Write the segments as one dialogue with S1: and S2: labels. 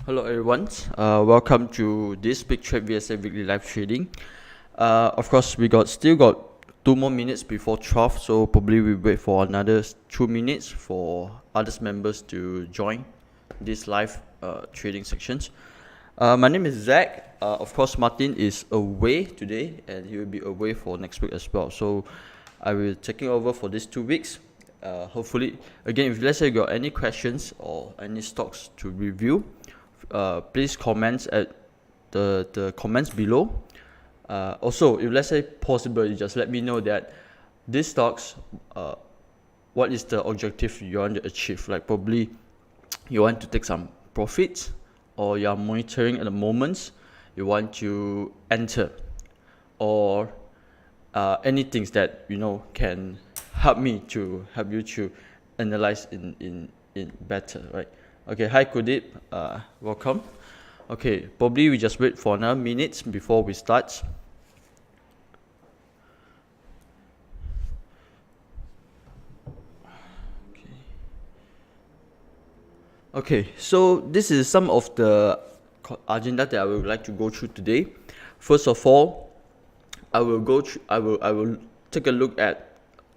S1: Hello everyone, welcome to this big TradeVSA weekly live trading. Of course, we still got 2 more minutes before 12, so probably we wait for another 2 minutes for others members to join this live trading sections. My name is Zach. Of course, Martin is away today and he will be away for next week as well. So I will taking over for these 2 weeks. Hopefully, again, if let's say you got any questions or any stocks to review, please comment at the comments below. Also, if let's say possible, you just let me know that these stocks, what is the objective you want to achieve. Like probably you want to take some profits, or you are monitoring at the moment, you want to enter, or anything that can help you to analyze in better, right? Okay, hi Kudip, welcome. Okay, probably we just wait for another minute before we start. Okay, so this is some of the agenda that I would like to go through today. First of all, I will take a look at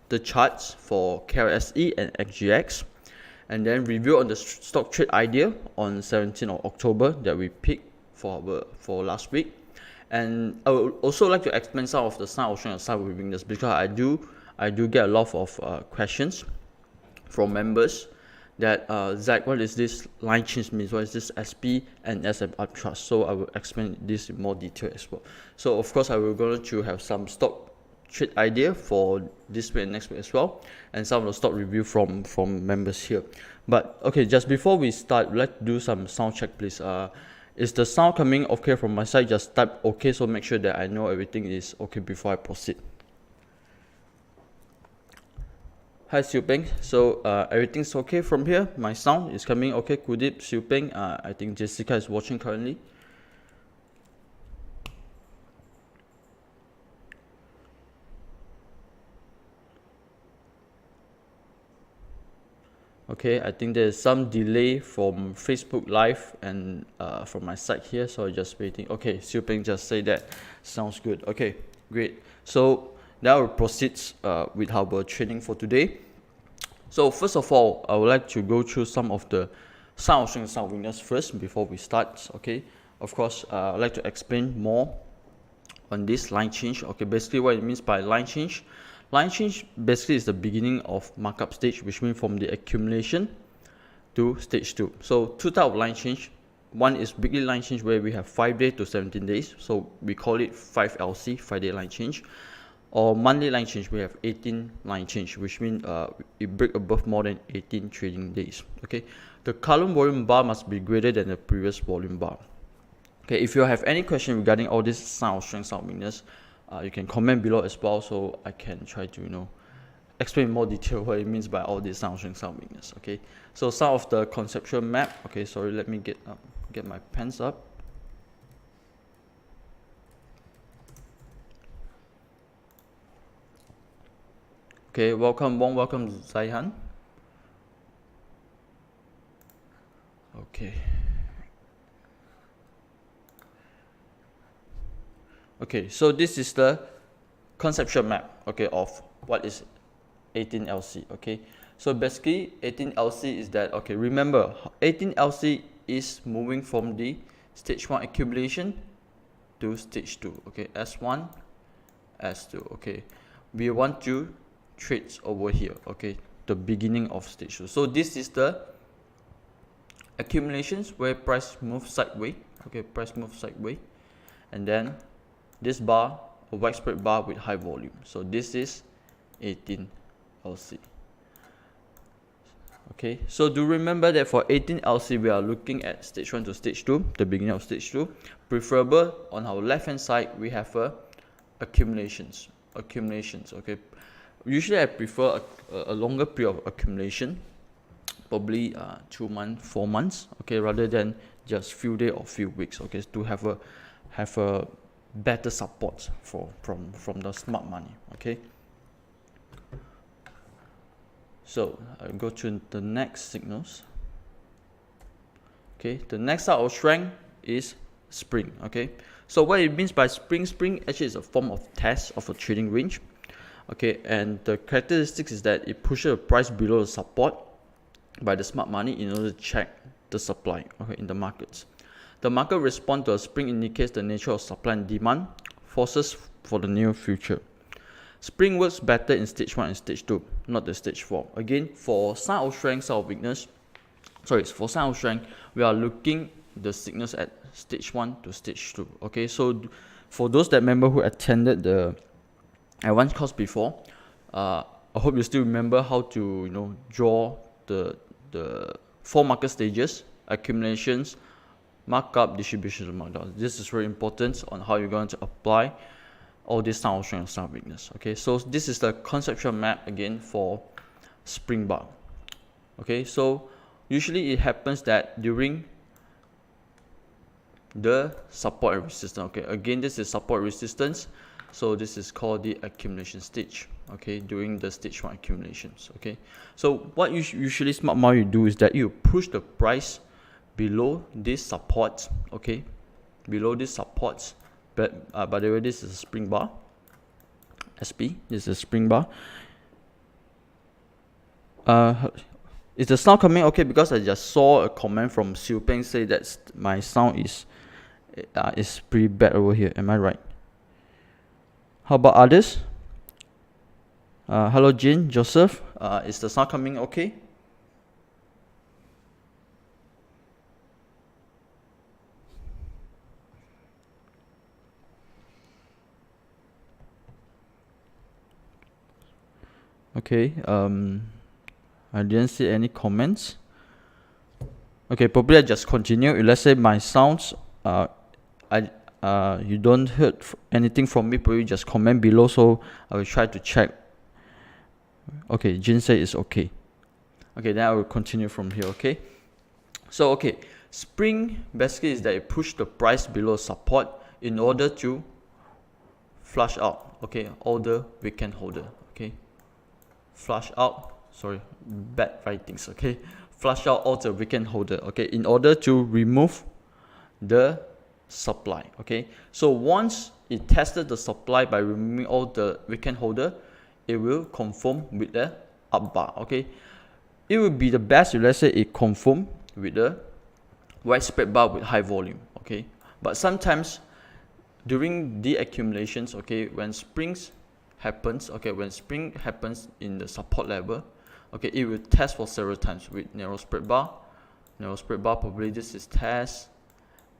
S1: the charts for KLSE and XGX, and then review on the stock trade idea on 17th of October that we picked for last week. And I would also like to explain some of the sign option and sign weakness, because I do get a lot of questions from members that Zach, what is this line change means? What is this SP and SM uptrust? So I will explain this in more detail as well. So of course I will going to have some stock trade idea for this week and next week as well, and some of the stock review from members here. But okay, just before we start, let's do some sound check, please. Is the sound coming okay from my side? Just type okay, so make sure that I know everything is okay before I proceed. Hi Siu Peng, so everything's okay from here? My sound is coming okay? Kudip, Siu Peng, I think Jessica is watching currently. Okay, I think there's some delay from Facebook Live and from my side here, so I'm just waiting. Okay, Siu Peng just say that sounds good. Okay, great. So now we'll proceed with our training for today. So first of all, I would like to go through some of the sound strength and sound weakness first before we start. Okay, of course, I'd like to explain more on this line change. Okay, basically what it means by line change. Line change basically is the beginning of markup stage, which means from the accumulation to stage 2. So two types of line change. One is weekly line change, where we have 5 days to 17 days. So we call it 5LC, 5-day line change. Or monthly line change, we have 18 line change, which means it break above more than 18 trading days. Okay, the current volume bar must be greater than the previous volume bar. Okay, if you have any question regarding all this sound strength, sound weakness, you can comment below as well, so I can try to explain in more detail what it means by all this sound strength, sound weakness. Okay, so some of the conceptual map. Okay, sorry, let me get my pens up. Okay, welcome Zaihan. Okay. Okay, so this is the conceptual map, okay, of what is 18LC. Okay, so basically 18LC is that, okay, remember 18LC is moving from the stage 1 accumulation to stage 2. Okay, S1, S2. Okay, we want to trade over here. Okay, the beginning of stage 2. So this is the accumulations where price moves sideways. Okay, price moves sideways, and then this bar, a widespread bar with high volume. So this is 18LC. Okay, so do remember that for 18LC we are looking at stage 1 to stage 2, the beginning of stage 2. Preferable on our left hand side we have accumulations. Okay, usually I prefer a longer period of accumulation, probably 2 months, 4 months. Okay, rather than just few days or few weeks. Okay, to have a better support from the smart money. Okay, so I'll go to the next signals. Okay, the next type of strength is spring. Okay, so what it means by spring actually is a form of test of a trading range. Okay, and the characteristics is that it pushes the price below the support by the smart money in order to check the supply, okay, in the markets. The market response to a spring indicates the nature of supply and demand forces for the near future. Spring works better in stage 1 and stage 2, not the stage 4. Again, for sign of strength, sign of weakness, for sign of strength, we are looking the signals at stage 1 to stage 2. Okay, so for those that member who attended the advanced course before, I hope you still remember how to draw the 4 market stages: accumulations, markup, distribution, and markdown. This is very important on how you're going to apply all this sign of strength and sign of weakness. Okay, so this is the conceptual map again for spring bar. Okay, so usually it happens that during the support and resistance. Okay, again, this is support resistance, so this is called the accumulation stage. Okay, during the stage 1 accumulations. Okay, so what usually smart money do is that you push the price below this support. Okay, below this supports. But by the way, this is a spring bar. SP, this is a spring bar. Is the sound coming okay? Because I just saw a comment from Xiu Peng say that my sound is pretty bad over here. Am I right? How about others? Hello, Jin, Joseph. Is the sound coming okay? Okay, I didn't see any comments. Okay, probably I just continue. Let's say my sounds, you don't hear anything from me, probably just comment below, so I will try to check. Okay, Jin said it's okay. Okay, then I will continue from here. Okay, so okay, spring basically is that it push the price below support in order to flush out, okay, all the weekend holder. Okay, flush out, sorry, bad writings. Okay, flush out all the weekend holder, okay, in order to remove the supply. Okay, so once it tested the supply by removing all the weekend holder, it will conform with the up bar. Okay, it will be the best if let's say it conform with the widespread bar with high volume. Okay, but sometimes during the accumulations, okay, when springs happens, okay, when spring happens in the support level, okay, it will test for several times with narrow spread bar, probably this is test,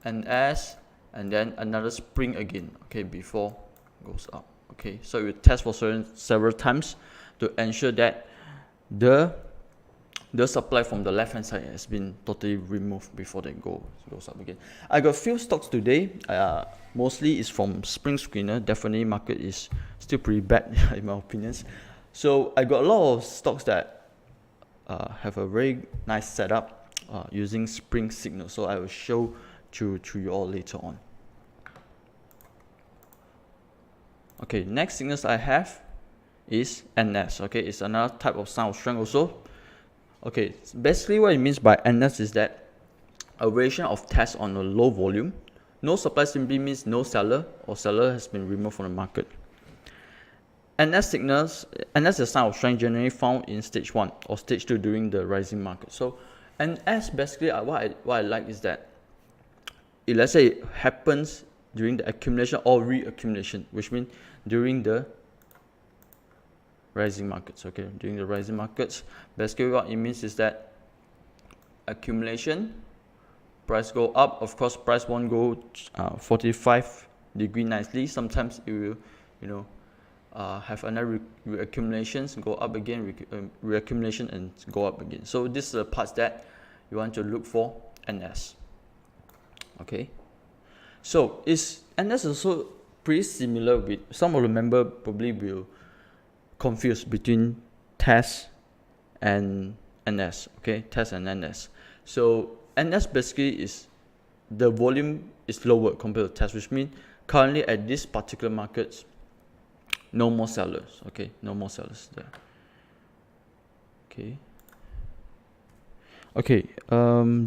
S1: NS, and then another spring again, okay, before goes up. Okay, so it will test for several times to ensure that the supply from the left hand side has been totally removed before they goes up again. I got few stocks today, mostly is from spring screener. Definitely market is still pretty bad in my opinions. So I got a lot of stocks that have a very nice setup using spring signal, so I will show to you all later on. Okay, next signals I have is NS. Okay, it's another type of sign of strength also. Okay, basically what it means by NS is that a variation of test on a low volume. No supply simply means no seller, or seller has been removed from the market. NS signals, NS is a sign of strength generally found in stage 1 or stage 2 during the rising market. So NS basically what I like is that let's say it happens during the accumulation or reaccumulation, which means during the rising markets. Okay, during the rising markets, basically what it means is that accumulation, price go up. Of course, price won't go 45 degree nicely. Sometimes it will, have another reaccumulations, go up again, reaccumulation and go up again. So this is the parts that you want to look for NS. Okay, so is NS also pretty similar with some of the member probably will confuse between test and NS. Okay, test and NS. So NS basically is the volume is lower compared to test, which means currently at this particular markets, no more sellers. Okay, no more sellers there. Okay. Okay,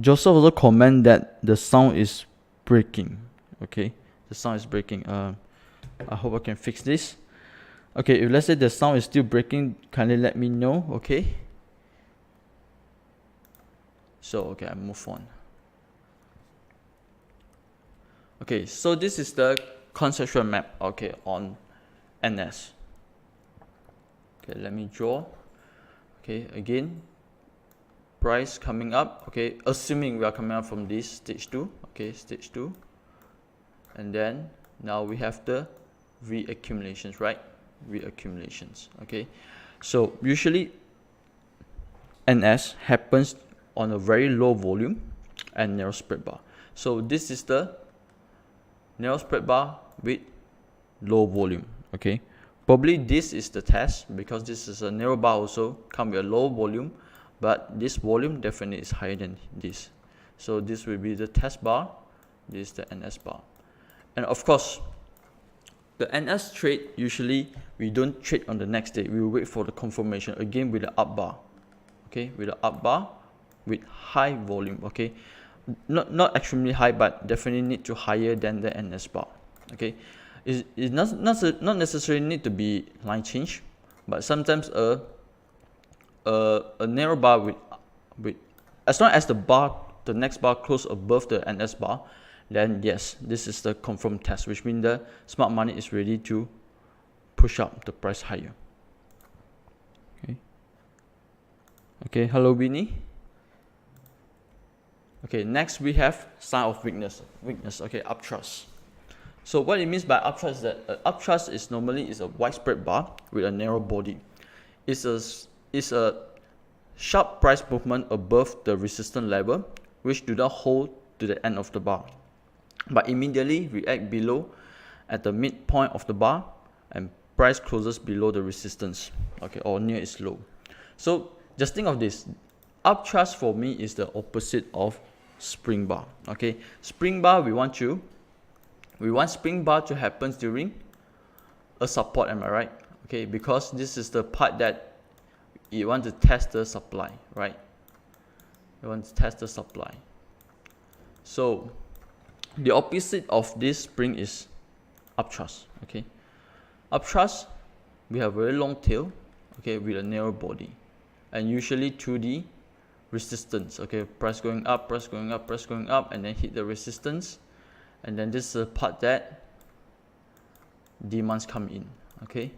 S1: Joseph also comment that the sound is breaking. Okay, the sound is breaking. I hope I can fix this. Okay, if let's say the sound is still breaking, kindly let me know. Okay. So okay, I move on. Okay, so this is the conceptual map. Okay, on NS. Okay, let me draw. Okay, again, price coming up. Okay, assuming we are coming up from this stage 2. Okay, stage 2, and then now we have the reaccumulations, right? Reaccumulations. Okay, so usually NS happens on a very low volume and narrow spread bar. So this is the narrow spread bar with low volume. Okay, probably this is the test because this is a narrow bar also come with a low volume, but this volume definitely is higher than this. So this will be the test bar, this is the NS bar. And of course, the NS trade, usually we don't trade on the next day. We will wait for the confirmation again with the up bar. Okay, with the up bar with high volume. Okay, not extremely high, but definitely need to higher than the NS bar. Okay, it not necessarily need to be line change, but sometimes a narrow bar with as long as the next bar close above the NS bar, then yes, this is the confirmed test, which means the smart money is ready to push up the price higher. Okay. Okay, hello Winnie. Okay, next we have sign of weakness. Okay, uptrust. So what it means by uptrust is that uptrust is normally a widespread bar with a narrow body. It's a sharp price movement above the resistance level, which do not hold to the end of the bar, but immediately react below at the midpoint of the bar, and price closes below the resistance. Okay, or near its low. So just think of this. Uptrust for me is the opposite of spring bar. Okay, spring bar we want spring bar to happen during a support, am I right? Okay, because this is the part that you want to test the supply, right? You want to test the supply. So the opposite of this spring is uptrust. Okay, uptrust we have very long tail, okay, with a narrow body, and usually to the resistance. Okay, price going up, price going up, price going up, and then hit the resistance, and then this is the part that demands come in. Okay.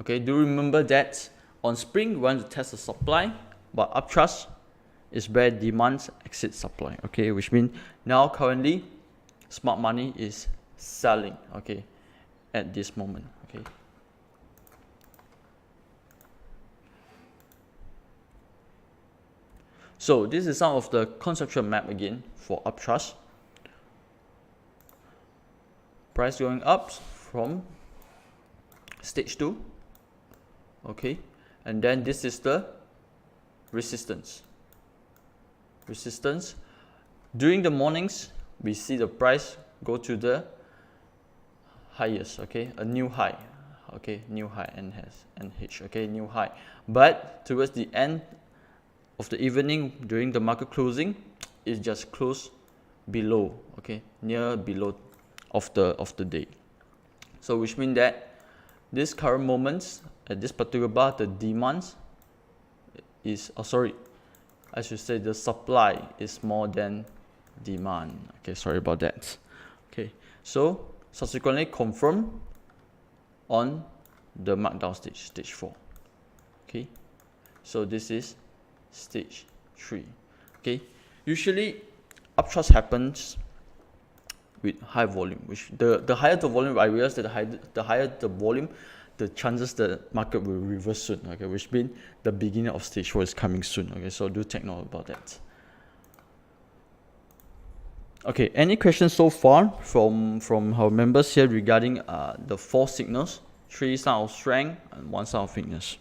S1: Okay, do remember that on spring we want to test the supply, but uptrust is where demands exceed supply. Okay, which means now currently smart money is selling. Okay, at this moment. Okay. So this is some of the conceptual map again for uptrust. Price going up from stage 2. Okay, and then this is the resistance. During the mornings we see the price go to the highest. Okay, a new high. Okay, new high, NH. Okay, new high, but towards the end of the evening during the market closing, it just closed below. Okay, near below of the day. So which means that this current moments at this particular bar, the demands is, I should say the supply is more than demand. Okay, sorry about that. Okay, so subsequently confirm on the markdown stage 4. Okay, so this is stage 3. Okay, usually uptrust happens with high volume, which the higher the volume, I realize that the higher the volume, the chances the market will reverse soon. Okay, which means the beginning of stage 4 is coming soon. Okay, so do take note about that. Okay, any questions so far from our members here regarding the 4 signals, 3 sign of strength and 1 sign of weakness?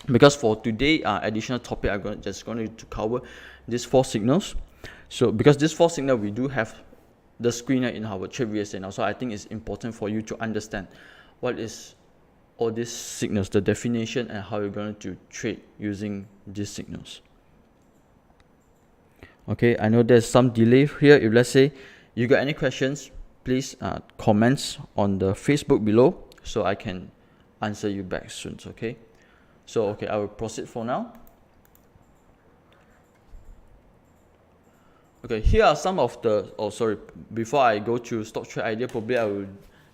S1: Because for today additional topic, I'm just going to cover these 4 signals. So because this 4 signal we do have the screener in our TradeVSA now, so I think it's important for you to understand what is all these signals, the definition and how you're going to trade using these signals. Okay, I know there's some delay here. If let's say you got any questions, please comments on the Facebook below so I can answer you back soon. Okay, so okay, I will proceed for now. Okay, here are some of the, before I go to stock trade idea, probably I will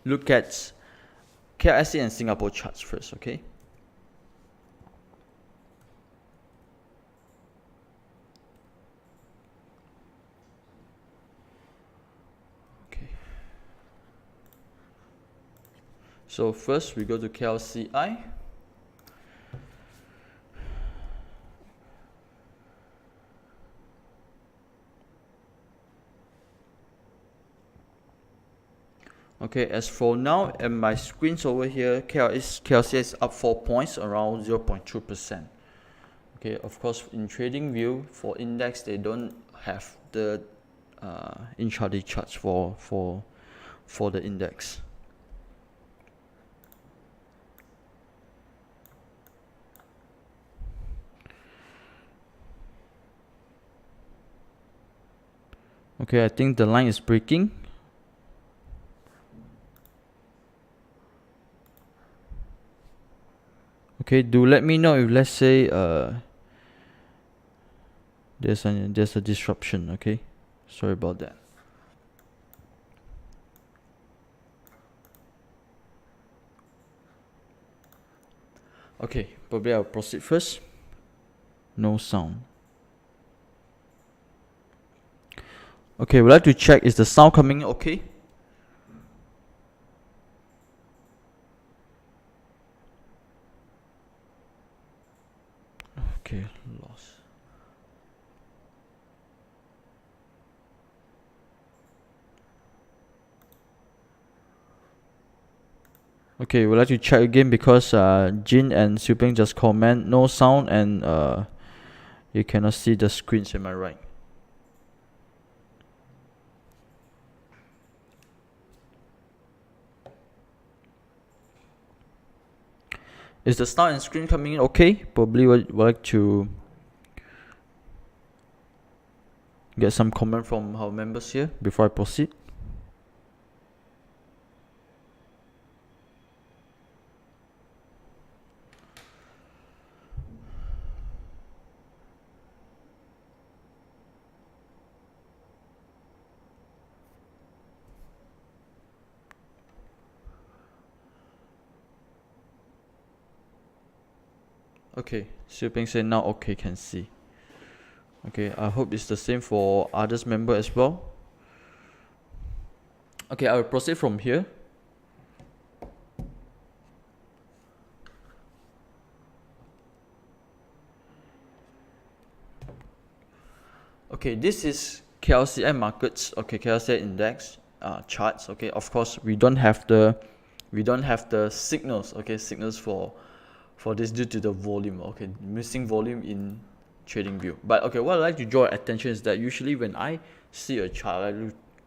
S1: look at KLSE and Singapore charts first. Okay, so first we go to KLCI. Okay, as for now, and my screens over here, KLSE is up 4 points, around 0.2%. Okay, of course, in TradingView for index, they don't have the intraday charts for the index. Okay, I think the line is breaking. Okay, do let me know if let's say there's a disruption. Okay, sorry about that. Okay, probably I'll proceed first. No sound. Okay, we'd like to check, is the sound coming okay? Okay, lost. Okay, we'd like to check again because Jin and Xiuping just comment no sound and you cannot see the screens. Am I right? Is the sound and screen coming in okay? Probably would like to get some comment from our members here before I proceed. Okay, Xiuping said now okay, can see. Okay, I hope it's the same for others member as well. Okay, I will proceed from here. Okay, this is KLCI markets. Okay, KLCI index charts. Okay, of course we don't have the signals. Okay, signals for this due to the volume. Okay, missing volume in TradingView. But okay, what I like to draw attention is that usually when I see a chart,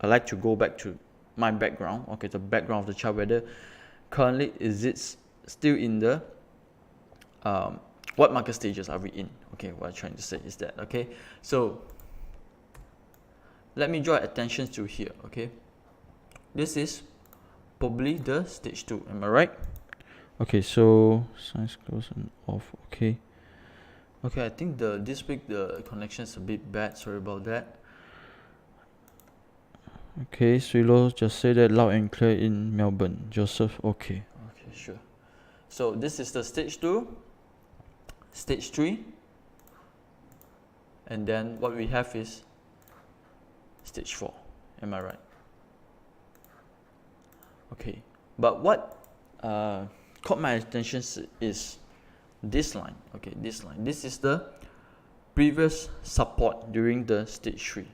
S1: I like to go back to my background. Okay, the background of the chart, whether currently is it still in the what market stages are we in? Okay, what I'm trying to say is that, okay, so let me draw attention to here. Okay, this is probably the stage 2. Am I right? Okay, so signs close and off. Okay, I think this week the connection is a bit bad. Sorry about that. Okay, Suilo just say that loud and clear in Melbourne. Joseph, okay, sure. So this is the stage 2, stage 3, and then what we have is stage 4. Am I right? Okay, but what caught my attention is this line. Okay, this line. This is the previous support during the stage 3.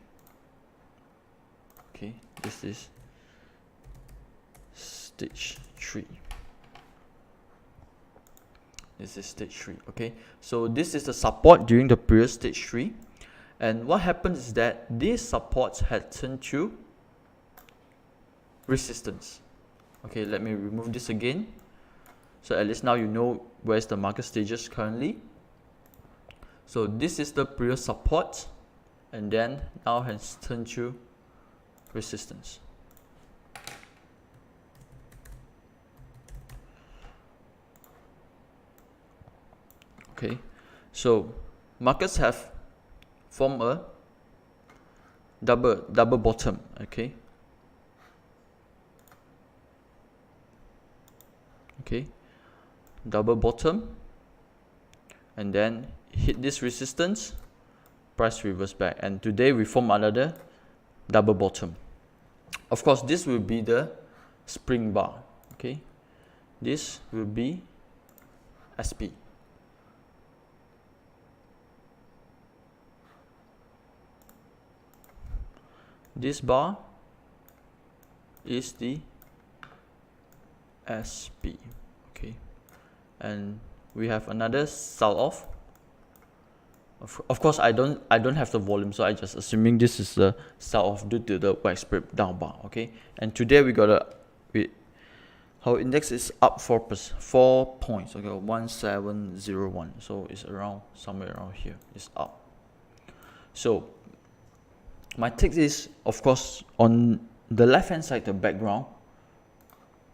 S1: Okay, this is stage 3. This is stage 3. Okay, so this is the support during the previous stage 3, and what happens is that these supports had turned to resistance. Okay, let me remove this again. So at least now you know where's the market stages currently. So this is the previous support, and then now has turned to resistance. Okay, so markets have formed a double bottom. Okay, double bottom, and then hit this resistance, price reverse back, and today we form another double bottom. Of course, this will be the spring bar. Okay, this will be SP. This bar is the SP. Okay, and we have another sell off. Of course, I don't have the volume, so I just assuming this is the sell off due to the widespread down bar. Okay, and today we got our index is up 4 points. Okay, 1701. So it's around somewhere around here. It's up. So my take is, of course, on the left hand side, the background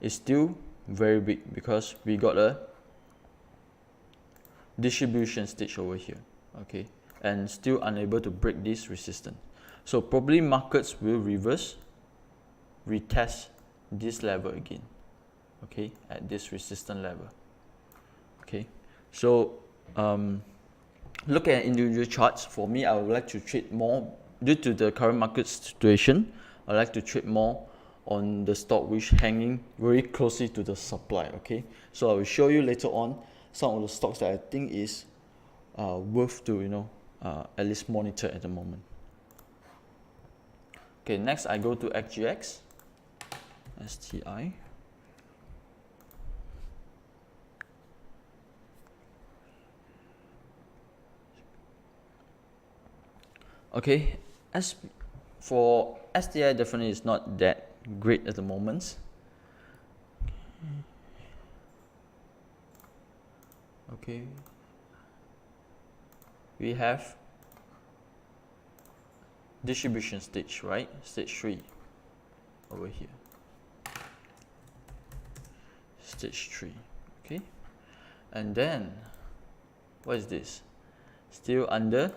S1: is still very big because we got a distribution stage over here. Okay, and still unable to break this resistance. So probably markets will retest this level again. Okay, at this resistance level. Okay, so look at individual charts. For me, I would like to trade more due to the current market situation. I like to trade more on the stock which hanging very closely to the supply. Okay, so I will show you later on some of the stocks that I think is worth to at least monitor at the moment. Okay, next I go to XGX, STI. Okay, as for STI, definitely is not that great at the moment. Okay, we have distribution stage, right? Stage 3 over here. Stage 3. Okay, and then what is this? Still under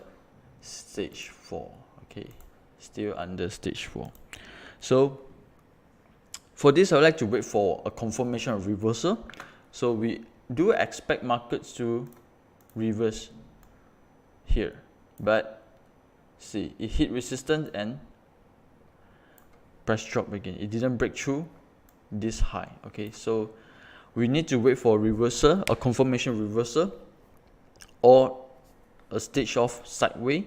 S1: stage 4. Okay, still under stage 4. So for this, I would like to wait for a confirmation of reversal. So we do expect markets to reverse here, but see, it hit resistance and price drop again. It didn't break through this high. Okay, so we need to wait for a reversal, a confirmation reversal, or a stage of sideways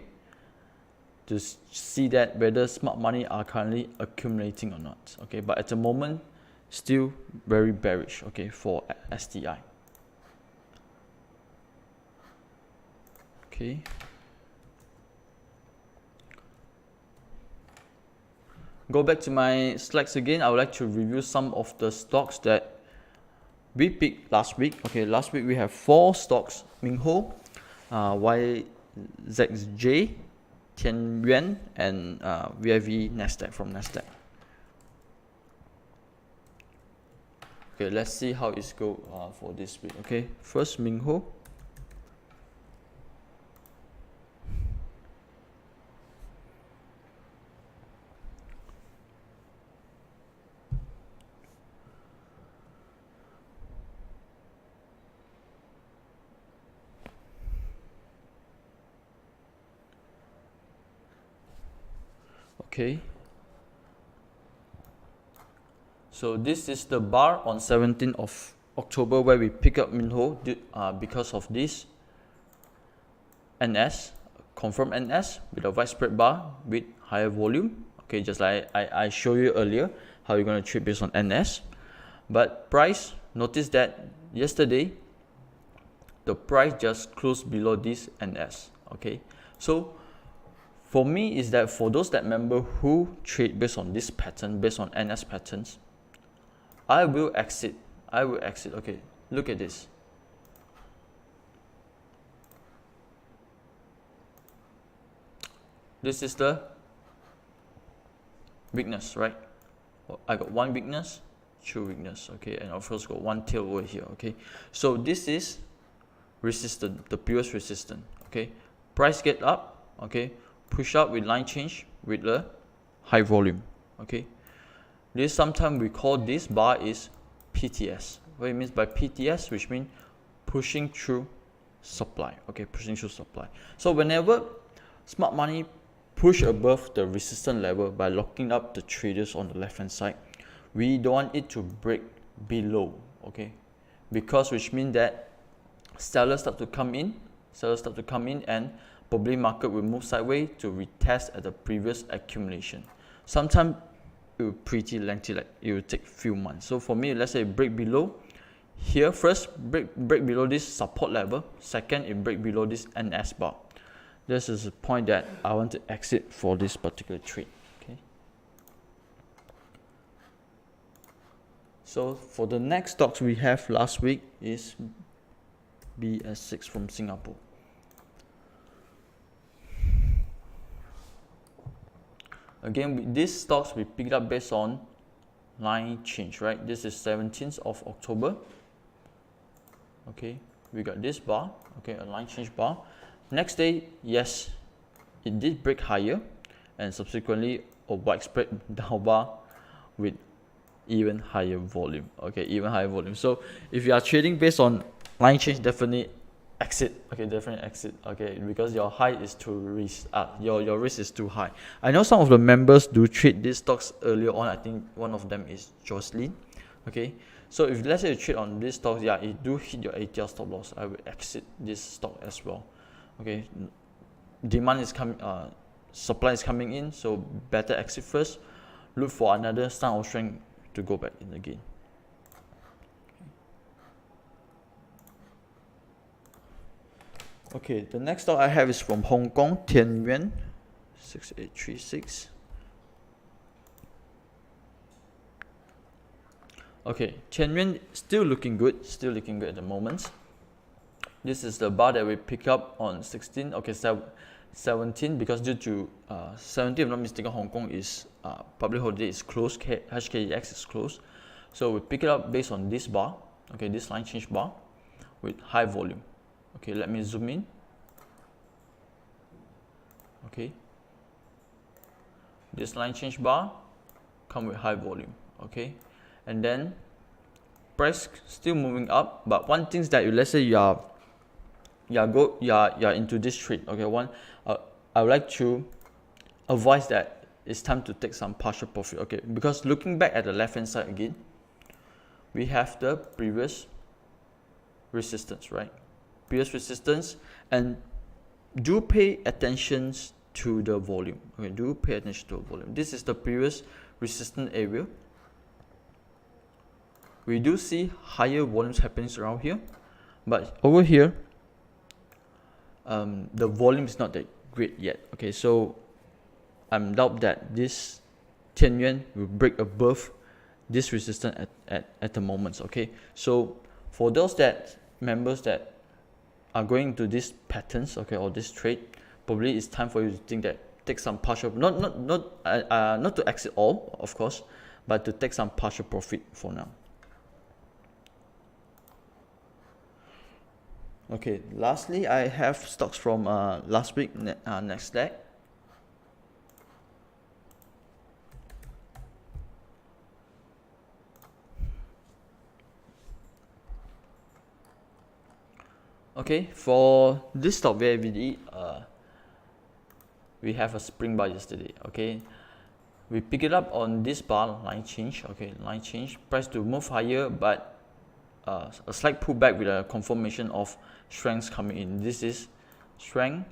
S1: to see that whether smart money are currently accumulating or not. Okay, but at the moment, still very bearish. Okay, for STI. Okay. Go back to my slides again. I would like to review some of the stocks that we picked last week. Okay, last week we have 4 stocks: Mingho, YZJ, Tianyuan, and VIV Nasdaq from Nasdaq. Okay, let's see how it's go for this week. Okay, first Mingho. Okay, so this is the bar on 17th of October where we pick up Mingho because of this NS, confirmed NS with a widespread bar with higher volume. Okay, just like I showed you earlier how you're going to trade based on NS. But price, notice that yesterday the price just closed below this NS. Okay, so for me is that for those that member who trade based on this pattern, based on NS patterns, I will exit. Okay, Look at this. This is the weakness, right? I got one weakness, two weakness, okay, and of course got one tail over here, okay. So this is resistance, the previous resistance, okay. Price get up, okay, push up with line change with a high volume, okay. This sometimes we call this bar is PTS. What it means by PTS, which means pushing through supply, okay, pushing through supply. So whenever smart money push above the resistance level by locking up the traders on the left hand side, we don't want it to break below, okay, because which means that sellers start to come in and probably market will move sideways to retest at the previous accumulation. Sometimes it will pretty lengthy, like it will take few months. So for me, let's say break below here, first break below this support level, second it break below this NS bar. This is the point that I want to exit for this particular trade, okay. So for the next stocks we have last week is BS6 from Singapore. Again, with these stocks we picked up based on line change, right? This is 17th of October. Okay, we got this bar, okay, a line change bar. Next day, yes, it did break higher, and subsequently a widespread down bar with even higher volume, okay, even higher volume. So if you are trading based on line change, definitely exit, okay, definitely exit, okay, because your high is too risk, your risk is too high. I know some of the members do trade these stocks earlier on. I think one of them is Jocelyn, okay. So if let's say you trade on these stocks, yeah, it do hit your ATR stop loss, I will exit this stock as well, okay. Demand is coming, supply is coming in, so better exit first. Look for another sign of strength to go back in again. Okay, the next stock I have is from Hong Kong, Tian Yuan, 6836. Okay, Tian Yuan still looking good at the moment. This is the bar that we pick up on 16, okay, 17, because due to 17, if I'm not mistaken, Hong Kong is public holiday is closed, HKEX is closed. So we pick it up based on this bar, okay, this line change bar with high volume. Okay, let me zoom in. Okay, this line change bar come with high volume, okay, and then price still moving up. But one thing is that let's say you are into this trade, okay, I would like to advise that it's time to take some partial profit, okay, because looking back at the left hand side again, we have the previous resistance, right? Previous resistance, and do pay attention to the volume, okay, do pay attention to the volume. This is the previous resistance area. We do see higher volumes happening around here, but over here the volume is not that great yet, okay. So I'm doubt that this Tian Yuan will break above this resistance at the moment, okay. So for those members that are going to these patterns, okay, or this trade, probably it's time for you to think that take some partial, not to exit all, of course, but to take some partial profit for now. Okay, lastly, I have stocks from last week, next deck. Okay, for this stock VAVD, we have a spring bar yesterday, okay. We pick it up on this bar, line change, okay, line change, price to move higher, but a slight pullback with a confirmation of strengths coming in. This is strength,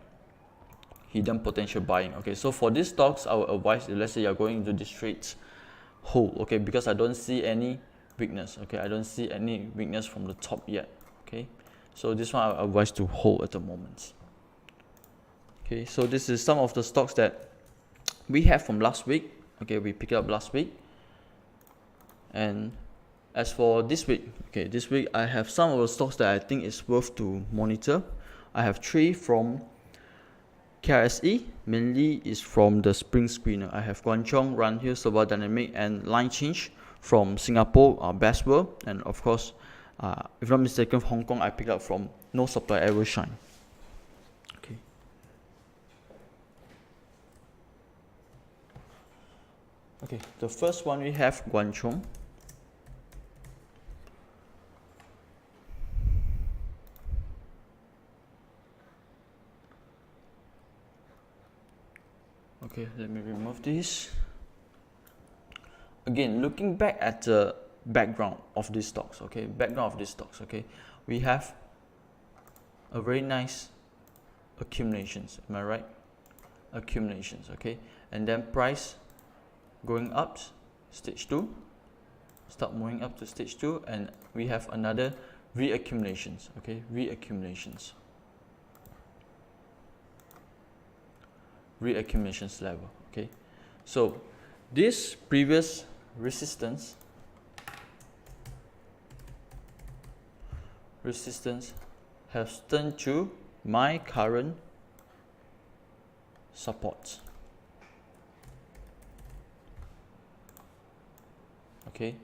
S1: hidden potential buying, okay. So for these stocks, I will advise, let's say you're going into these trades, hold, okay, because I don't see any weakness, okay, I don't see any weakness from the top yet, okay. So this one I will advise to hold at the moment. Okay, so this is some of the stocks that we have from last week, okay, we picked up last week, and As for this week, okay, this week I have some of the stocks that I think is worth to monitor. I have 3 from KLSE, mainly is from the Spring Screener. I have Guangzhong, Run Hill, Soba Dynamic, and Line Change from Singapore, Best World, and of course, if not mistaken, Hong Kong I picked up from No Supply Ever Shine. Okay. Okay, the first one we have Guangzhong. Okay, let me remove this. Again, looking back at the background of these stocks, okay, we have a very nice accumulations, am I right? Accumulations, okay, and then price going up, stage 2, start moving up to stage 2, and we have another reaccumulations, okay, reaccumulations level, okay. So this previous resistance has turned to my current support, okay.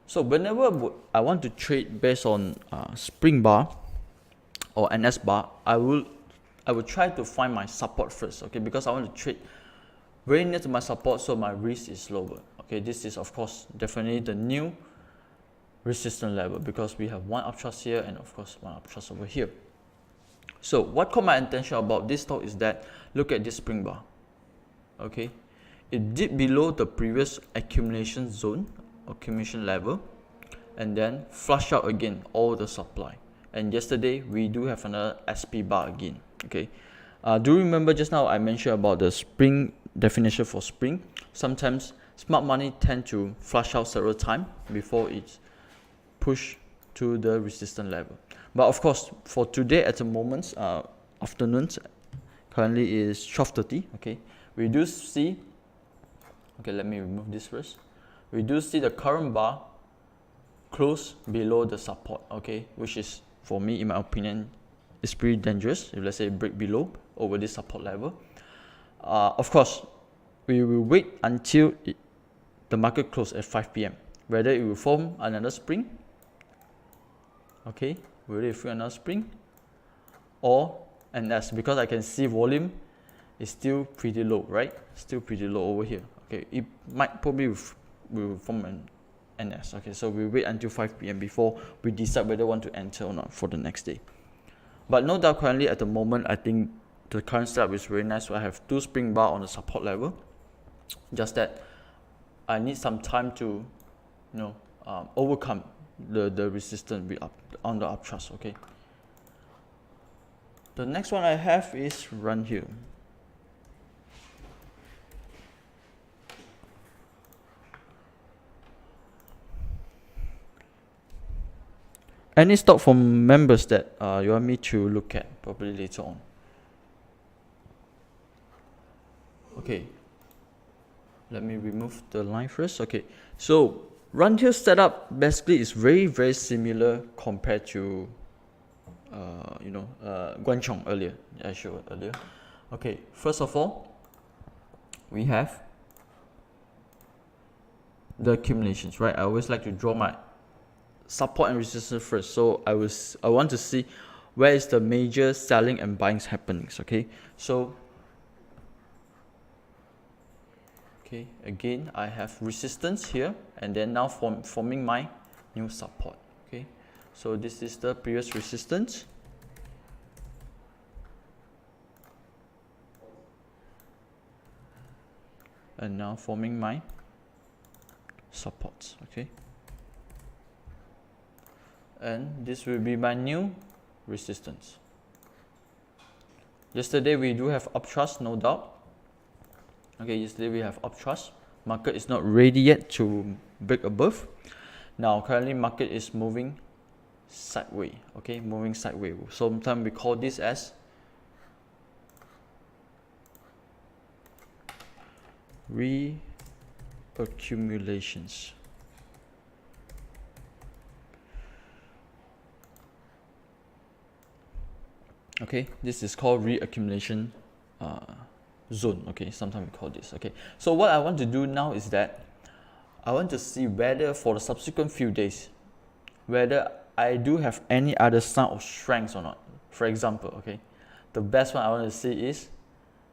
S1: So whenever I want to trade based on spring bar or NS bar, I will try to find my support first, okay, because I want to trade very near to my support so my risk is lower, okay. This is of course definitely the new resistance level because we have one uptrust here and of course one uptrust over here. So what caught my attention about this stock is that look at this spring bar, okay, it dipped below the previous accumulation zone, accumulation level, and then flush out again all the supply, and yesterday we do have another SP bar again, okay. Do you remember just now I mentioned about the spring definition for spring? Sometimes smart money tend to flush out several times before it's push to the resistance level. But of course, for today at the moment, afternoons, currently is 12:30. Okay, we do see. Okay, let me remove this first. We do see the current bar close below the support. Okay, which is for me, in my opinion, is pretty dangerous. If let's say break below over this support level, of course, we will wait until the market close at 5 p.m. Whether it will form another spring. Okay, whether it will form another spring, or NS, because I can see volume is still pretty low, right? Still pretty low over here. Okay, it might probably will form an NS. Okay, so we wait until 5 p.m. before we decide whether we want to enter or not for the next day. But no doubt, currently at the moment, I think the current setup is very nice. So I have 2 spring bar on the support level. Just that I need some time to, overcome the resistance on the uptrust. Okay. The next one I have is Run Hill. Any stock from members that you want me to look at probably later on? Okay, let me remove the line first. Okay, so Run Hill setup basically is very similar compared to Guangzhong earlier. I showed earlier. Okay, first of all, we have the accumulations, right? I always like to draw my support and resistance first. So I want to see where is the major selling and buying happenings. Okay, so again I have resistance here, and then now forming my new support. Okay, so this is the previous resistance, and now forming my supports. Okay, and this will be my new resistance. Yesterday we do have uptrust, no doubt. Okay, yesterday we have uptrust. Market is not ready yet to break above. Now currently market is moving sideways. Okay, moving sideways. Sometimes we call this as reaccumulations. Okay, this is called reaccumulation zone. Okay, sometimes we call this. Okay, so what I want to do now is that I want to see whether for the subsequent few days, whether I do have any other sign of strength or not. For example, okay, the best one I want to see is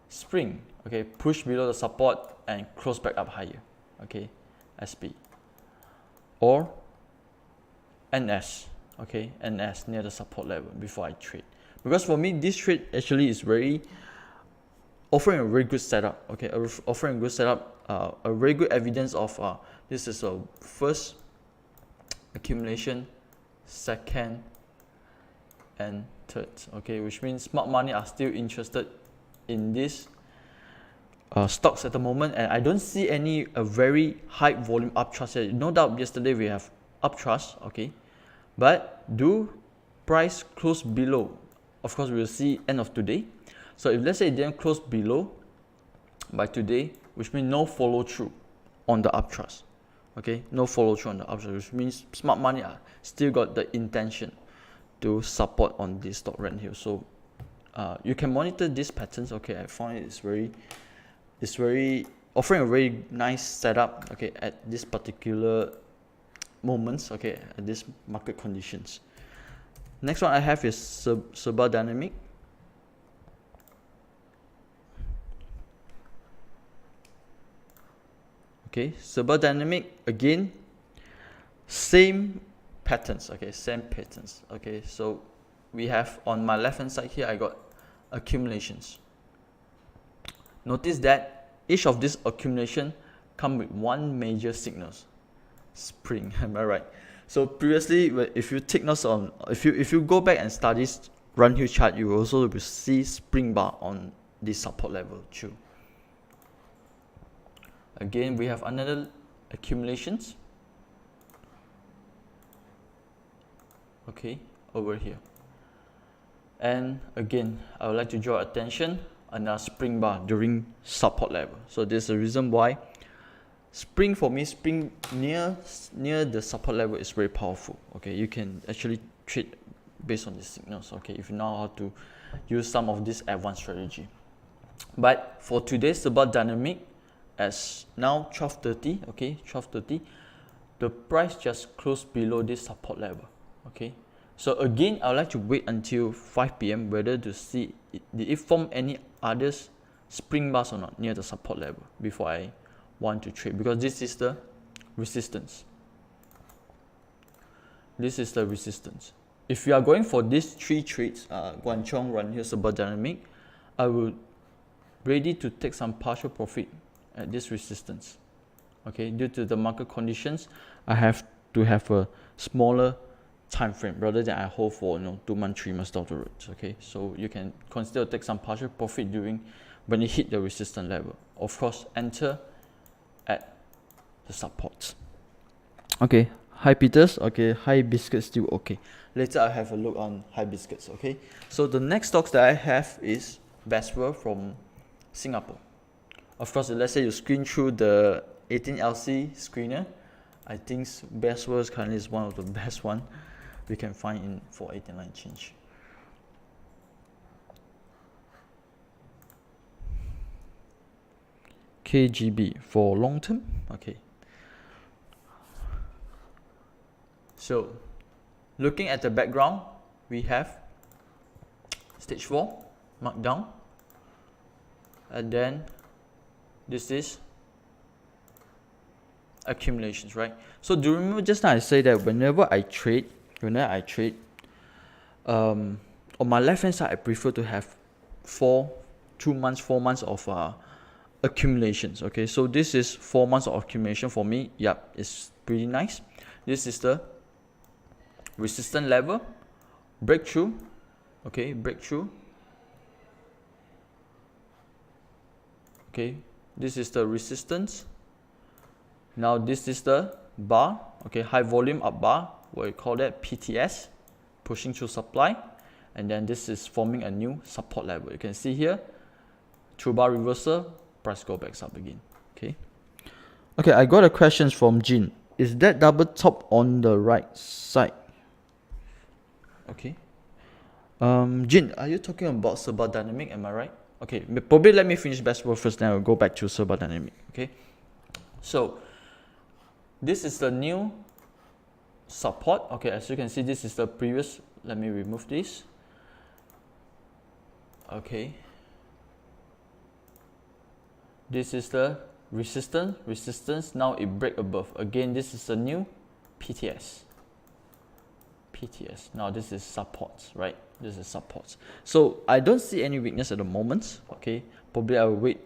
S1: spring. Okay, push below the support and close back up higher. Okay, SP or NS. Okay, NS near the support level before I trade. Because for me, this trade actually is offering a very good setup. Okay, offering a good setup, a very good evidence of this is a first accumulation, second, and third. Okay, which means smart money are still interested in this stocks at the moment, and I don't see any very high volume uptrust yet. No doubt yesterday we have uptrust. Okay, but do price close below? Of course, we will see end of today. So if let's say it didn't close below by today, which means no follow through on the uptrust. Okay, no follow through on the uptrust, which means smart money are still got the intention to support on this stock right here. So you can monitor these patterns. Okay, I find it's very offering a very nice setup. Okay, at this particular moments. Okay, at this market conditions. Next one I have is Serba Dynamic. Okay, Serba Dynamic again, same patterns. Okay, same patterns. Okay, so we have on my left hand side here, I got accumulations. Notice that each of these accumulation come with one major signals, spring. Am I right? So previously, if you take notes on, if you go back and study run hill chart, you will also see spring bar on this support level too. Again, we have another accumulations. Okay, over here. And again, I would like to draw attention another spring bar during support level. So this is the reason why spring for me, spring near the support level is very powerful. Okay, you can actually trade based on these signals. Okay, if you know how to use some of this advanced strategy. But for today's Serba Dynamic, as now 12:30, okay, 12:30, the price just closed below this support level. Okay, so again, I would like to wait until 5 p.m. whether to see did it form any others spring bars or not near the support level before I want to trade, because this is the resistance. This is the resistance. If you are going for these three trades, Guangchong, Run Here, Serba Dynamic, I will ready to take some partial profit at this resistance. Okay, due to the market conditions, I have to have a smaller time frame rather than I hold for 2 months, 3 months down the road. Okay, so you can consider take some partial profit during when it hit the resistance level. Of course, enter at the support. Okay, hi Peters. Okay, hi biscuits still okay. Later I'll have a look on hi biscuits. Okay, so the next stocks that I have is Bestwell from Singapore. Of course, let's say you screen through the 18LC screener, I think Bestwell currently is one of the best one we can find in for 89 change. KGB for long term. Okay, so looking at the background, we have stage 4 markdown, and then this is accumulations, right? So do you remember just now I say that whenever I trade, on my left hand side I prefer to have 4 months of accumulations. Okay, so this is 4 months of accumulation for me. Yep, it's pretty nice. This is the resistance level, breakthrough. Okay, breakthrough. Okay, this is the resistance. Now this is the bar. Okay, high volume up bar, what we call that PTS, pushing through supply, and then this is forming a new support level. You can see here, true bar reversal, price go back up again. Okay, I got a question from Jin. Is that double top on the right side? Okay, Jin, are you talking about Serba Dynamic? Am I right? Okay, probably let me finish Bestwell first, then I'll go back to Serba Dynamic. Okay, so this is the new support. Okay, as you can see, this is the previous. Let me remove this. Okay, this is the resistance. Now it break above. Again, this is a new PTS. Now this is supports, right? This is supports. So I don't see any weakness at the moment. Okay, probably I will wait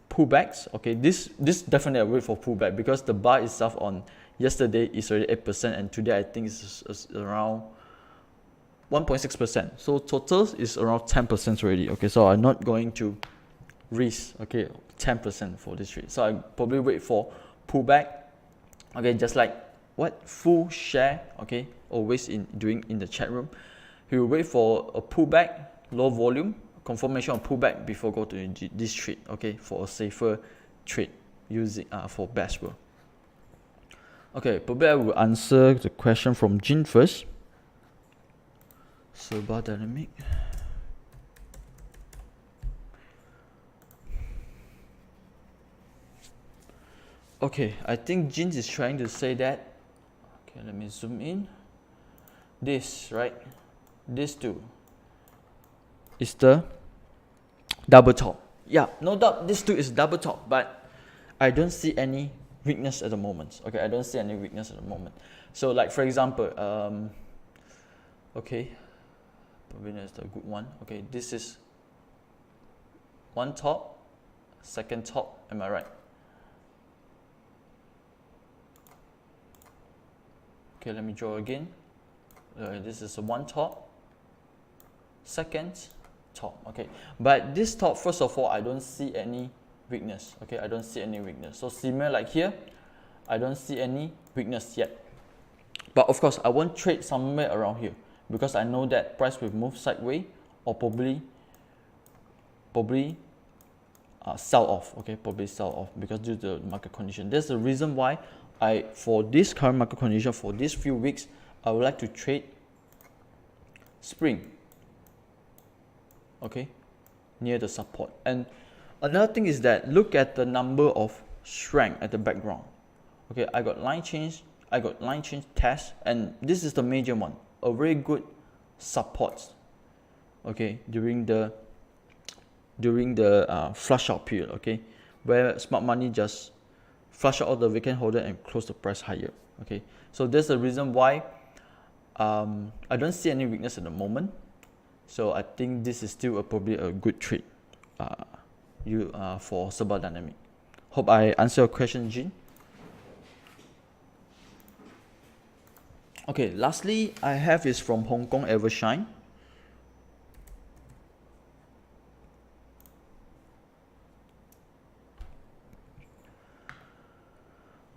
S1: pullbacks. Okay, this definitely I wait for pullback, because the bar itself on yesterday is already 8%, and today I think it's around 1.6%. So total is around 10% already. Okay, so I'm not going to risk 10% for this trade. So I probably wait for pullback. Okay, just like what full share, okay, always doing in the chat room. He will wait for a pullback, low volume, confirmation of pullback before go to this trade. Okay, for a safer trade using for Bestwell. Okay, probably I will answer the question from Jin first. Serba Dynamic. Okay, I think Jin is trying to say that. Okay, let me zoom in. This, right? This two is the double top. Yeah, no doubt this two is double top, but I don't see any weakness at the moment. Okay, I don't see any weakness at the moment. So like for example, okay, probably that's the good one. Okay, this is one top, second top, am I right? Okay, let me draw again. This is a one top, second top. Okay, but this top, first of all, I don't see any weakness. Okay, I don't see any weakness. So similar like here, I don't see any weakness yet. But of course, I won't trade somewhere around here, because I know that price will move sideways or probably sell off. Okay, probably sell off because due to the market condition. That's the reason why for this current market condition, for these few weeks, I would like to trade spring. Okay, near the support. And another thing is that look at the number of strength at the background. Okay, I got line change test, and this is the major one, a very good support. Okay, during the flush out period. Okay, where smart money just flush out the vacant holder and close the price higher. Okay, so that's the reason why I don't see any weakness at the moment. So I think this is still probably a good trade for Serba Dynamic. Hope I answer your question, Jin. Okay, lastly I have is from Hong Kong Evershine.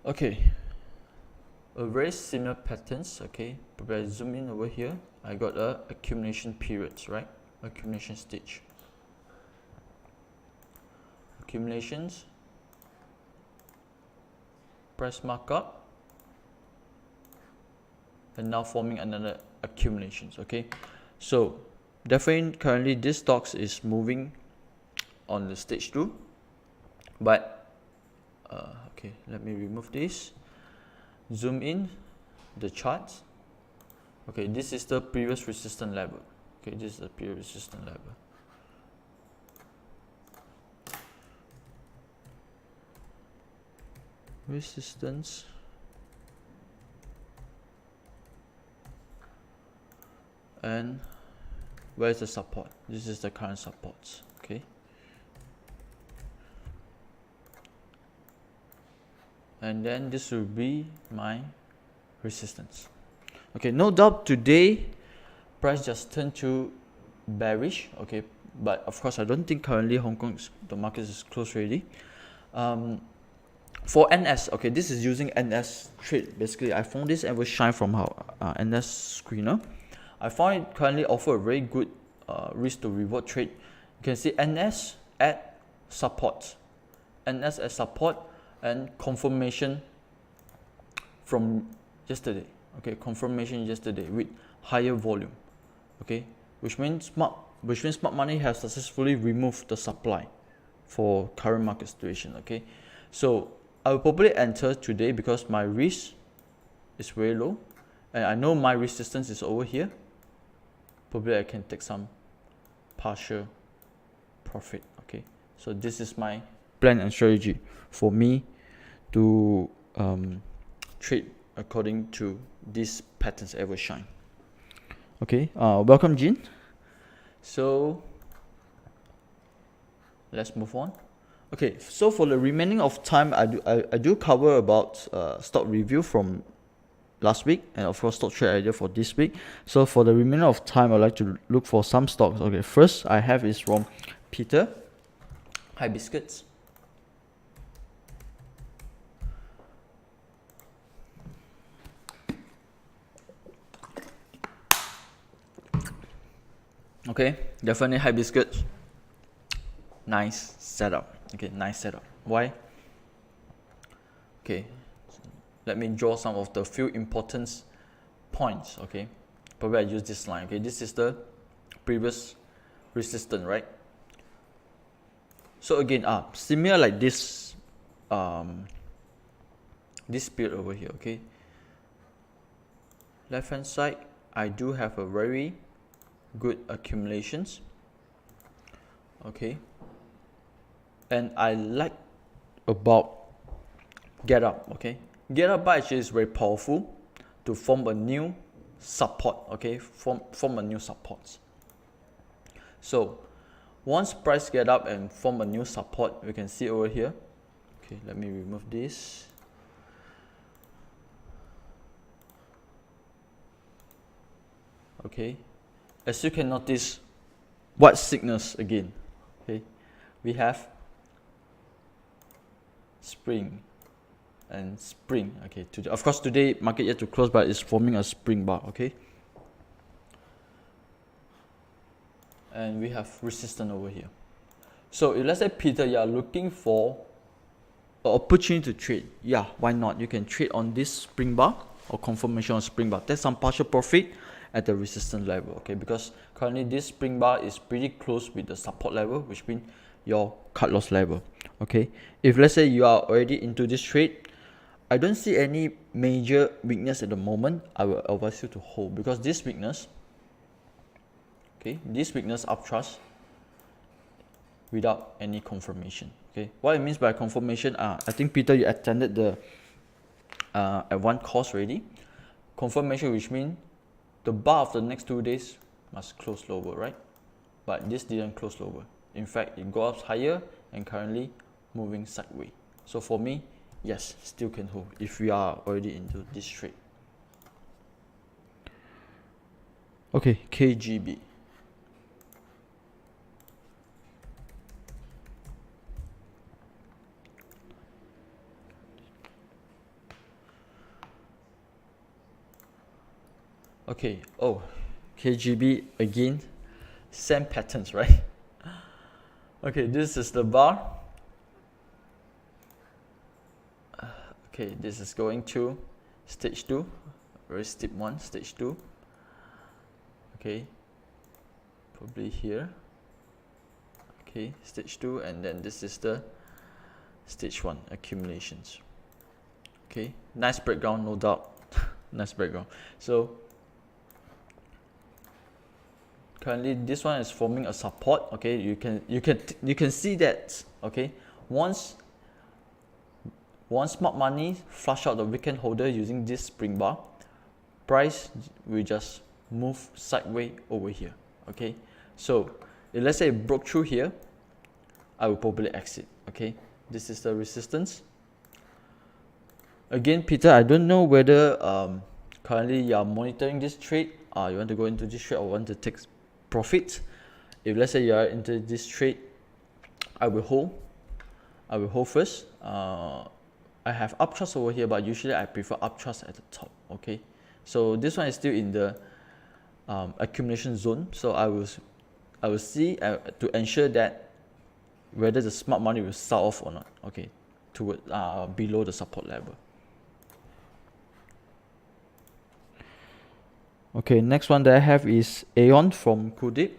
S1: Okay, a very similar patterns. Okay, but I zoom in over here, I got a accumulation periods, right? Accumulation stage, accumulations, price markup, and now forming another accumulations. Okay, so definitely currently this stocks is moving on the stage 2, but okay, let me remove this, zoom in the charts. Okay, this is the previous resistance level. Okay, this is the previous resistance level. Resistance, and where's the support? This is the current supports. Okay, and then this will be my resistance. Okay, no doubt today price just turned to bearish. Okay, but of course I don't think currently Hong Kong's the market is closed already. For NS, okay, this is using NS trade. Basically, I found this Evershine from our NS screener. I found it currently offer a very good risk to reward trade. You can see NS at support, NS at support, and confirmation from yesterday. Okay, confirmation yesterday with higher volume. okay, which means smart money has successfully removed the supply for current market situation. Okay, so I will probably enter today because my risk is very low and I know my resistance is over here. Probably I can take some partial profit. Okay, so this is my plan and strategy for me to trade according to these patterns ever shine. Okay, welcome Jean. So let's move on. Okay, so for the remaining of time, I do cover about stock review from last week and of course stock trade idea for this week. So for the remainder of time, I'd like to look for some stocks. Okay, first I have is from Peter, Hi Biscuits. Okay, definitely Hi Biscuits. Nice setup. Okay, nice setup. Why? Okay, so let me draw some of the few important points. Okay, probably I use this line. Okay, this is the previous resistance, right? So again, similar like this, this period over here. Okay, left hand side, I do have a very good accumulations. Okay, and I like about get up. Okay, get up bar actually is very powerful to form a new support. Okay, form a new support. So once price get up and form a new support, we can see over here. Okay, let me remove this. Okay, as you can notice, what signals again? Okay, we have spring and spring. Okay, today, of course today market yet to close, but it's forming a spring bar. Okay, and we have resistance over here. So if let's say Peter, you are looking for an opportunity to trade, yeah, why not? You can trade on this spring bar or confirmation of spring bar. Take some partial profit at the resistance level. Okay, because currently this spring bar is pretty close with the support level, which means your cut loss level. Okay, if let's say you are already into this trade, I don't see any major weakness at the moment. I will advise you to hold because this weakness, okay, this weakness uptrust without any confirmation. Okay, what it means by confirmation, I think Peter, you attended the at one course already. Confirmation, which means the bar of the next 2 days must close lower, right? But this didn't close lower. In fact, it goes up higher and currently moving sideways. So for me, yes, still can hold if we are already into this trade. Okay, KGB. Okay, oh, KGB again, same patterns, right? Okay, this is the bar. Okay, this is going to stage 2, very steep one, stage 2. Okay, probably here. Okay, stage 2, and then this is the stage 1 accumulations. Okay, nice breakdown, no doubt. Nice breakdown. So currently this one is forming a support. Okay, you can see that. Okay, once smart money flush out the weekend holder using this spring bar, price will just move sideways over here. Okay, so if let's say it broke through here, I will probably exit. Okay, this is the resistance. Again, Peter, I don't know whether currently you are monitoring this trade. You want to go into this trade or want to take profit. If let's say you are into this trade, I will hold. I will hold first. I have uptrust over here, but usually I prefer uptrust at the top. Okay, so this one is still in the accumulation zone. So I will see to ensure that whether the smart money will sell off or not. Okay, toward below the support level. Okay, next one that I have is Aeon from Kudip.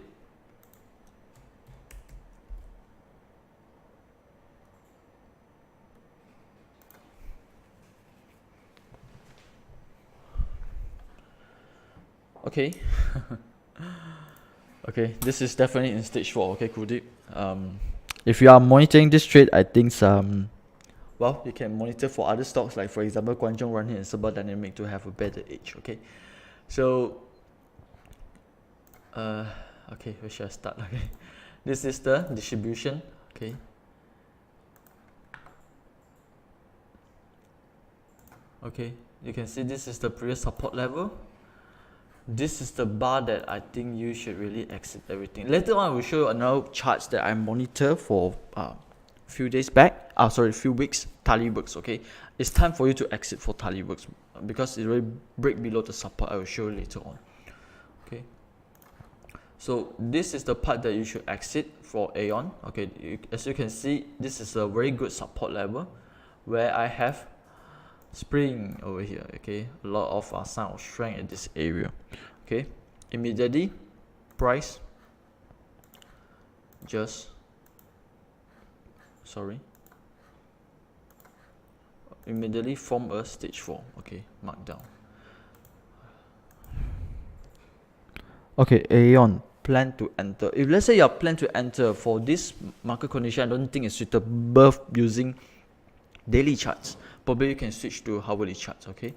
S1: Okay. Okay, this is definitely in stage 4. Okay, Kudip. If you are monitoring this trade, I think well, you can monitor for other stocks, like for example Guangzhou Running and Super Dynamic, to have a better edge. Okay, so okay, where should I start? Okay, this is the distribution. Okay, you can see this is the previous support level. This is the bar that I think you should really exit everything. Later on I will show you another charts that I monitor for few days back, few weeks. Taliworks. Okay, it's time for you to exit for Taliworks because it will break below the support. I will show you later on. Okay, so this is the part that you should exit for Aeon. Okay, as you can see, this is a very good support level where I have spring over here. Okay, a lot of sign of strength in this area. Okay, immediately price just immediately form a stage 4. Okay, mark down. Okay, Aeon plan to enter. If let's say you plan to enter for this market condition, I don't think it's suitable using daily charts. Probably you can switch to hourly charts. Okay,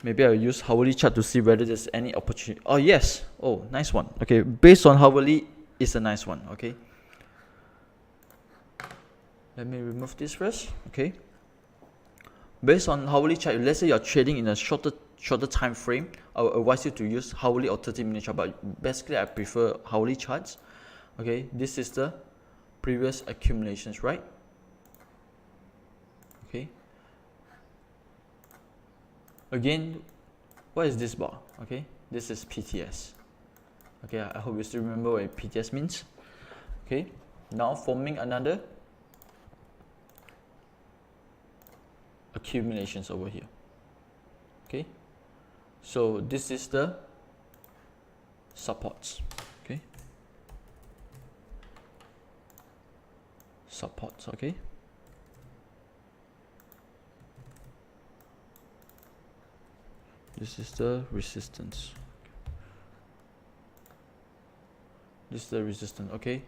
S1: maybe I'll use hourly chart to see whether there's any opportunity. Oh yes, oh nice one. Okay, based on hourly, it's a nice one. Okay, let me remove this first. Okay, based on hourly chart, let's say you're trading in a shorter time frame, I will advise you to use hourly or 30-minute chart, but basically I prefer hourly charts. Okay, this is the previous accumulations, right? Okay, again, what is this bar? Okay, this is PTS. Okay, I hope you still remember what PTS means. Okay, now forming another accumulations over here. Okay, so this is the supports. Okay, supports. Okay, this is the resistance. This is the resistance. Okay,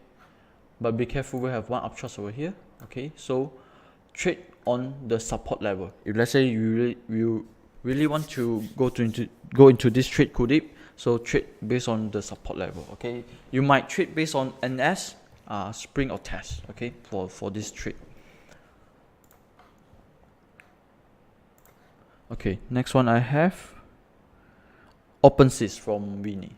S1: but be careful, we have one uptrust over here. Okay, so trade on the support level. If let's say you really want to go into this trade Kudip, so trade based on the support level. Okay, you might trade based on NS, spring or test. Okay, for this trade. Okay, next one I have OpenSys from Winnie.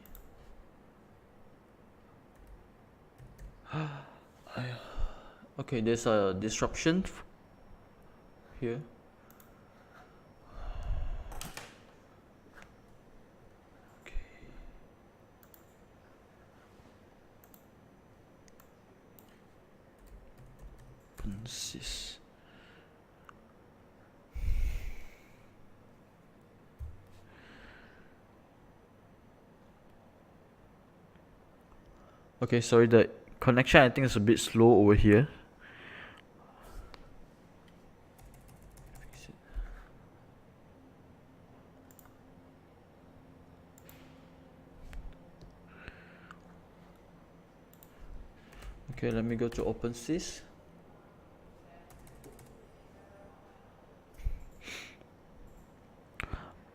S1: Okay, there's a disruption here. Okay. OpenSys. Okay, sorry, the connection I think is a bit slow over here. Okay, let me go to OpenSys.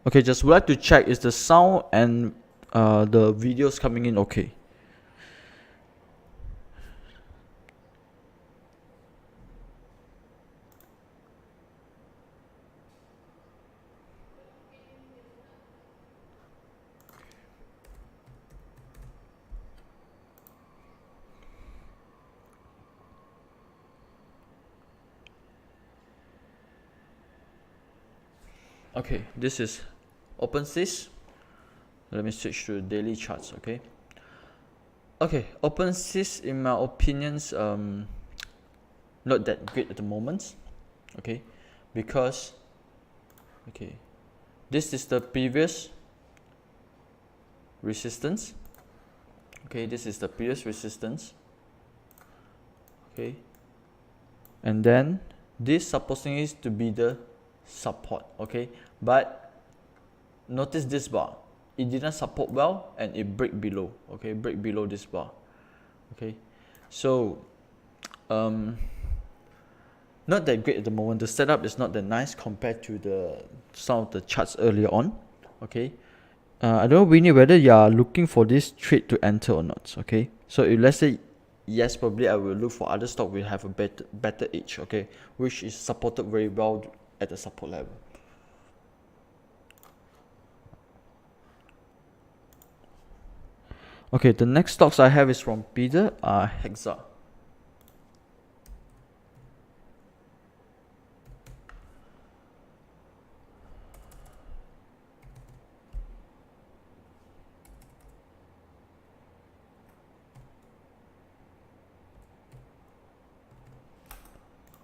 S1: Okay, just would like to check, is the sound and the videos coming in okay? Okay, this is OpenSys. Let me switch to daily charts. Okay, OpenSys in my opinions not that great at the moment. Okay, because this is the previous resistance. Okay, this is the previous resistance. Okay, and then this supposing is to be the support. Okay, but notice this bar, it didn't support well and it break below. Okay, break below this bar. Okay, so not that great at the moment. The setup is not that nice compared to some of the charts earlier on. Okay, I don't know, Winnie, whether you are looking for this trade to enter or not. Okay, so if let's say yes, probably I will look for other stock will have a better edge. Okay, which is supported very well at the support level. Okay, the next stocks I have is from Peter, Hexa.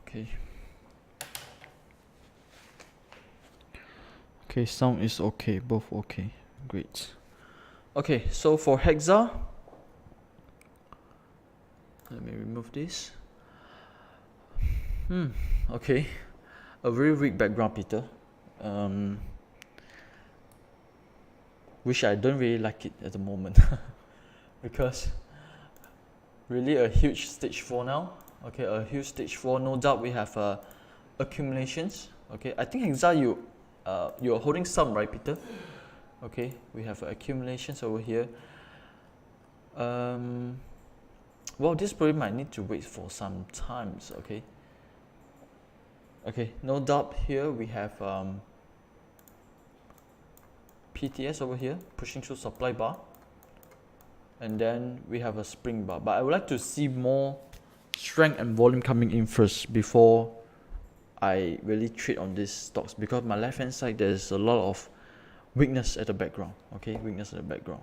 S1: Okay. Okay, sound is okay, both okay, great. Okay, so for Hexa, let me remove this. Okay, a very weak background, Peter. Which I don't really like it at the moment because really a huge stage 4 now. Okay, a huge stage 4. No doubt we have accumulations. Okay, I think Hexa you're holding some, right, Peter? Okay, we have accumulations over here. Well, this probably might need to wait for some times. Okay. Okay, no doubt here we have PTS over here pushing through supply bar, and then we have a spring bar. But I would like to see more strength and volume coming in first before I really trade on these stocks, because my left hand side there's a lot of weakness at the background. Okay, weakness at the background.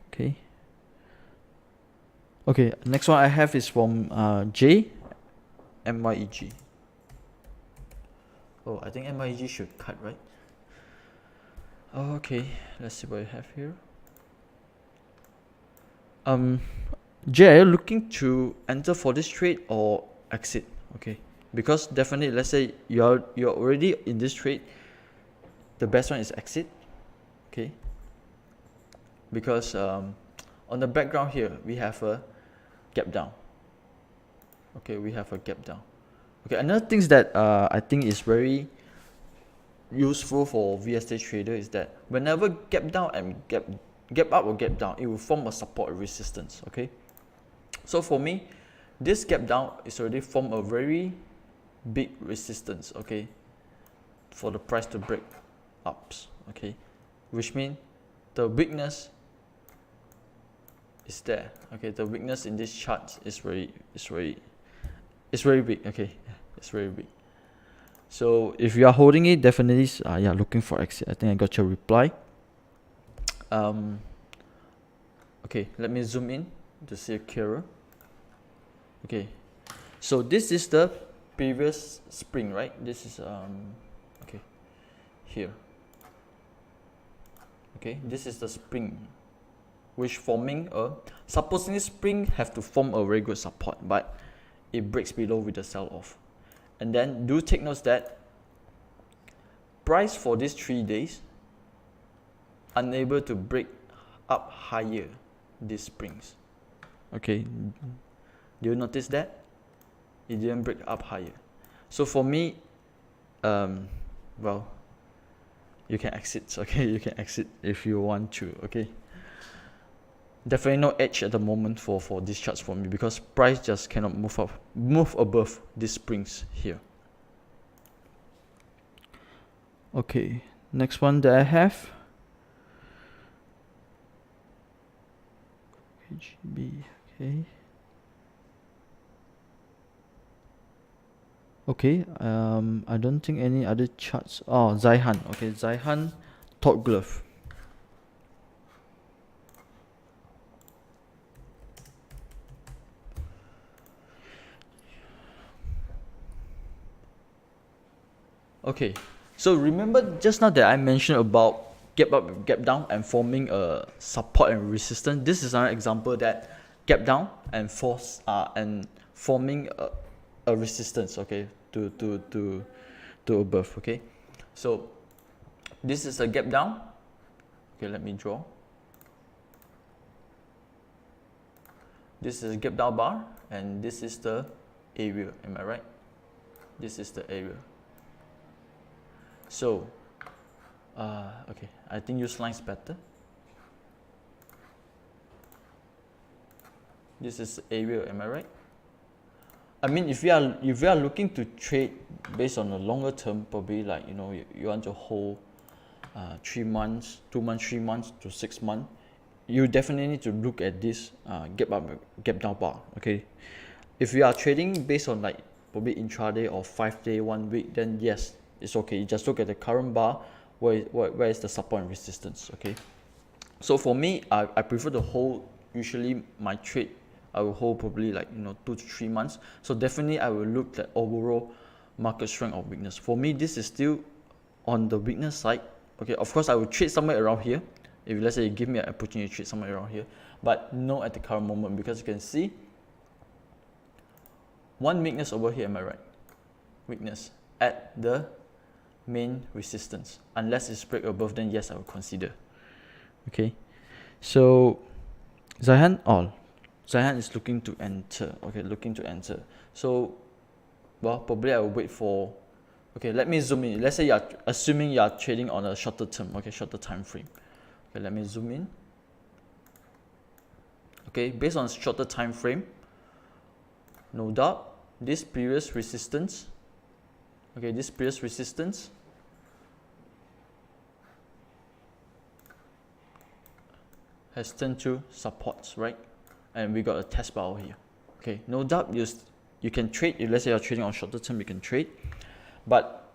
S1: Okay. Okay, next one I have is from MYEG. Oh, I think MYEG should cut, right? Okay, let's see what I have here. Jay, are you looking to enter for this trade or exit? Okay, because definitely, let's say you're already in this trade, the best one is exit. Okay, because on the background here we have a gap down. Okay, we have a gap down. Okay, another thing that I think is very useful for VSA trader is that whenever gap down and gap up or gap down, it will form a support or resistance. Okay, so for me, this gap down is already formed a very big resistance. Okay, for the price to break ups. Okay, which means the weakness is there. Okay, the weakness in this chart is very big. Okay, it's very big. So if you are holding it, definitely yeah, looking for exit. I think I got your reply. Okay, let me zoom in to see it clearer. Okay, so this is the previous spring, right? This is okay, here. Okay, this is the spring, which forming a, supposedly spring have to form a very good support, but it breaks below with the sell off. And then do take note that price for these 3 days unable to break up higher these springs. Okay, do you notice that it didn't break up higher? So for me, well, you can exit. Okay, you can exit if you want to. Okay, definitely no edge at the moment for these charts for me, because price just cannot move above these springs here. Okay, next one that I have, HB. Okay. Okay, I don't think any other charts. Oh, Zaihan. Okay, Zaihan, top glove. Okay, So remember just now that I mentioned about gap up, gap down, and forming a support and resistance. This is another example that gap down and forming a resistance, okay, to above, okay. So this is a gap down. Okay, let me draw. This is a gap down bar, and this is the area. Am I right? This is the area. So, okay, I think use lines better. This is area. Am I right? I mean, if you are looking to trade based on a longer term, probably like you want to hold 3 months, 2 months, 3 months to 6 months, you definitely need to look at this gap up, gap down bar. Okay, if you are trading based on like probably intraday or 5 day, 1 week, then yes, it's okay. You just look at the current bar, where is the support and resistance. Okay, so for me, I prefer to hold. Usually my trade I will hold probably like 2 to 3 months. So definitely I will look at overall market strength or weakness. For me, this is still on the weakness side. Okay, of course I will trade somewhere around here. If let's say you give me an opportunity to trade somewhere around here, but no at the current moment, because you can see one weakness over here. Am I right? Weakness at the main resistance. Unless it's break above, then yes, I will consider. Okay, so Zahan is looking to enter. Okay, looking to enter. So, well, probably I will wait for. Okay, let me zoom in. Let's say assuming you are trading on a shorter term. Okay, shorter time frame. Okay, let me zoom in. Okay, based on shorter time frame, no doubt this previous resistance. Okay, this previous resistance has turned to supports, right? And we got a test bar over here. Okay, no doubt you can trade. If let's say you're trading on shorter term, you can trade, but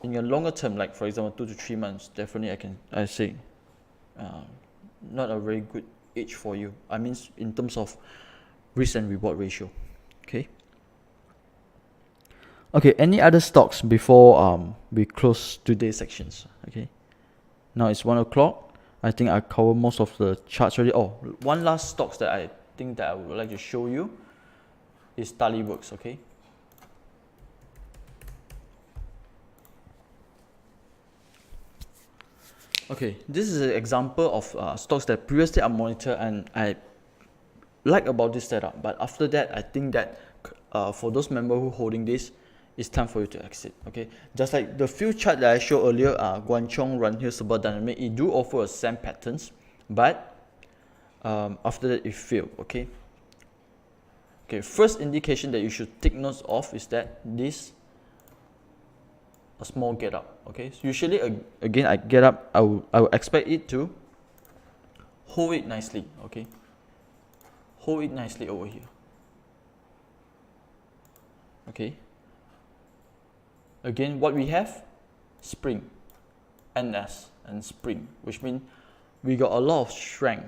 S1: in your longer term, like for example 2 to 3 months, definitely I say not a very good age for you. I mean, in terms of risk and reward ratio. Okay. Okay, any other stocks before we close today's sections? Okay, now it's 1 o'clock. I think I covered most of the charts already. Oh, one last stocks that I think that I would like to show you is Taliworks. Okay, okay, this is an example of stocks that previously I monitored and I like about this setup, but after that I think that for those members who holding this, it's time for you to exit. Okay, just like the few chart that I showed earlier, Guangchong, Run Hill, Super Dynamic, it do offer a same patterns, but after that it failed. Okay, first indication that you should take notes of is that this a small get up. Okay, so usually again I get up, I will expect it to hold it nicely. Okay, hold it nicely over here. Okay, again what we have, spring, NS and spring, which means we got a lot of strength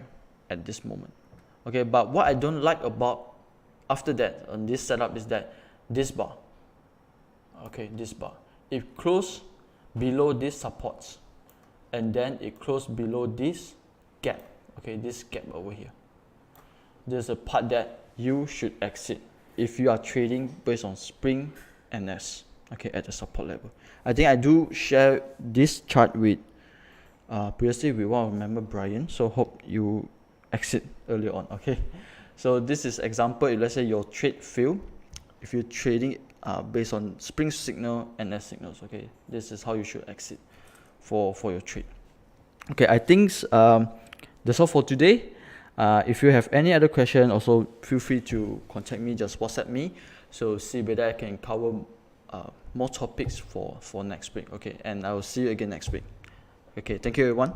S1: at this moment. Okay, but what I don't like about after that on this setup is that this bar, okay, this bar, it closed below these supports and then it closed below this gap. Okay, this gap over here, there's a part that you should exit if you are trading based on spring NS. Okay, at the support level. I think I do share this chart with previously with one of member Brian, so hope you exit earlier on. Okay, so this is example. If let's say your trade fail, if you're trading based on spring signal and NS signals, okay, this is how you should exit for your trade. Okay, I think that's all for today. If you have any other question, also feel free to contact me, just WhatsApp me, so see whether I can cover more topics for next week. Okay, and I will see you again next week. Okay, thank you everyone.